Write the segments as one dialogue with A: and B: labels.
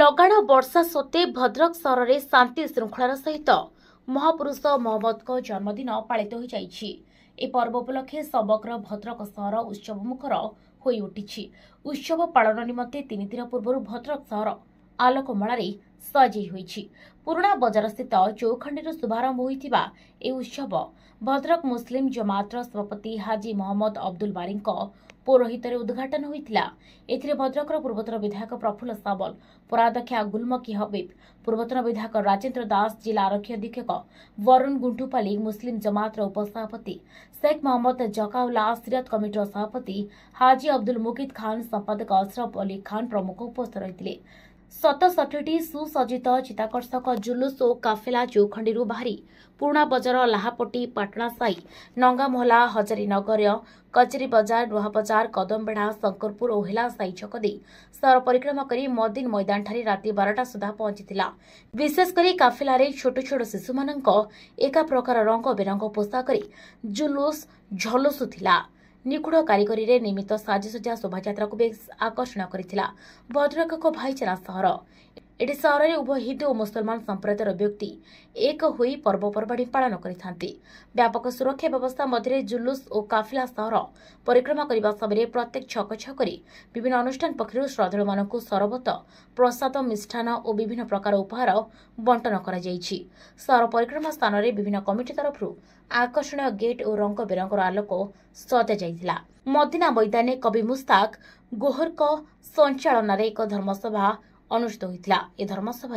A: लगाण वर्षा सत्वे भद्रक सहर में शांति श्रृंखलार सहित महापुरुष मोहम्मद जन्मदिन पालित हो जाइछि। ए पर्व उपलक्षे समग्र भद्रक सहर उत्सवमुखर होई उठिछि। उत्सव पालन निमंते 3 दिन पूर्व भद्रक सहर आलोकमाला सजई होइछि। पुराणा बजार स्थित चौखंडी शुभारंभ होइथिबा ए उत्सव भद्रक मुस्लिम जमातर सभापति हाजी मोहम्मद अब्दुल बारी पौरोहित उद्घाटन होइथिला। एथिरे भद्रकर पूर्वतन विधायक प्रफुल्ल सावल, पौराध्यक्षा गुलमकी हबीब, पूर्वतन विधायक राजेन्द्र दास, जिला आरक्षी अधीक्षक वरुण गुंटुपाली, मुस्लिम जमातर उपसभापति शेख मोहम्मद जकाउल्ला, सीरत कमिटीर सभापति हाजी अब्दुल मुकीद खान, संपादक अशरफ अली खान प्रमुख उपस्थित रहिथिले। 67टी सुसज्जित चित्ताकर्षक जुलूस और काफेला चौखंडी बाहरी पुराणा बजार, लाहापट्टी, पाटणा साई, नंगा मोहला, हजारी नगर, कचेरी बजार, नुआ बजार, कदमबेढ़ा, शंकरपुर और हेला साई छक दे सहर परिक्रमा करी मदिन मैदान ठारे राति 12टा सुधा पहुंचीला। विशेषकर काफेला छोट छोट शिशु मानक एका प्रकार रंग बेरंग पोशाक जुलूस झलसुला। निखुड़ कारीगरी रे निर्मित साजसज्जा शोभायात्रा को बेस आकर्षण करथिला। भद्रक एक भाईचारा सहर। एटी सहर में उभय हिंदू और मुसलमान संप्रदायर व्यक्ति एक होई पर्वपर्वाणी पालन करिथांती। व्यापक सुरक्षा व्यवस्था मध्य जुलूस और काफिला सहर परिक्रमा करने समय प्रत्येक छक छकरी विभिन्न अनुष्ठान पक्षर श्रद्धालु मानक सरबत, प्रसाद, मिष्ठान और विभिन्न प्रकार उपहार बंटन कर सहर परिक्रमा स्थान में विभिन्न कमिटी तरफ आकर्षणीय गेट और रंग बेरंगर आलोक सजा जाइथिला। मदीना मैदान कवि मुस्ताक गोहर संचालन एक धर्मसभा अनुष्ठित होइथिला। ए धर्मसभा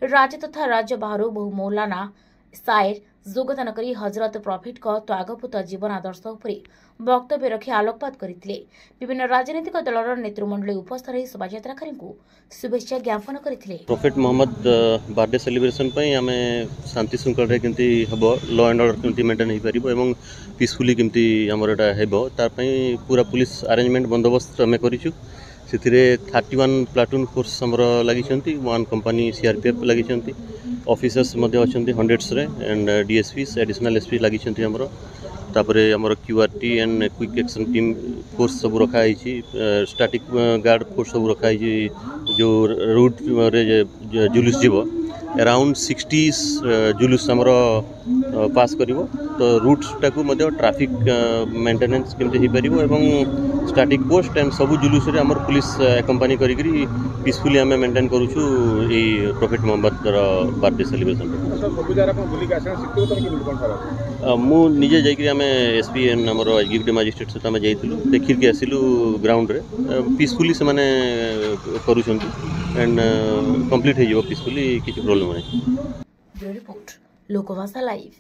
A: राज्य तथा राज्य बाहर बहु मौलाना शायर योगदान करी हजरत प्रॉफिट त्यागपूत जीवन आदर्श उपरे वक्तव्य रखी आलोकपात करथिले। विभिन्न राजनीतिक दलर नेतृमंडली उपस्थित रही शोभायात्राकारी शुभेच्छा ज्ञापन करथिले।
B: प्रॉफिट मोहम्मद बर्थडे सेलिब्रेशन पई आमे शांति श्रृंखला रे केमती हबो, लॉ एंड ऑर्डर केमती मेंटेन हे परिबो एवं पीसफुली केमती हमर एटा हेबो तार पई पूरा पुलिस अरेंजमेंट बंदोबस्त आमे करिछु। सिथिरे 31 प्लाटून फोर्स हमर लागि छंती, 1 कंपनी सीआरपीएफ लागि छंती, ऑफिसर्स मध्ये अछंती हंड्रेड्स रे एंड डीएसपीस एडिशनल एसपी लागि छंती हमर। तापरे हमर QRT and quick action team force सब रखा है, स्टैटिक गार्ड फोर्स सब रखा है। जो रूट रे जुलूस जीव अराउंड 60 जुलूस हमर पास करिवो, तो रूट टाकू मध्ये ट्रैफिक मेंटेनेंस केमते हे परिवो एवं स्टैटिक पोस्ट एंड सब जुलूस रे हमर पुलिस कंपनी करी पीसफुली आम मेंटेन करूछु। ए प्रॉफिट मोहम्मद बर्थडे सेलिब्रेशन मु निजे जाइकरी आम एसपी एंड हमर एग्जीक्यूटिव मजिस्ट्रेट सहित आम जाइलु, देखिर के आसिलु ग्राउंड रे पीसफुली से माने करूछंती एंड कंप्लीट हे जो पीसफुली किछ प्रॉब्लम नै।
A: Report Lokbhasha live.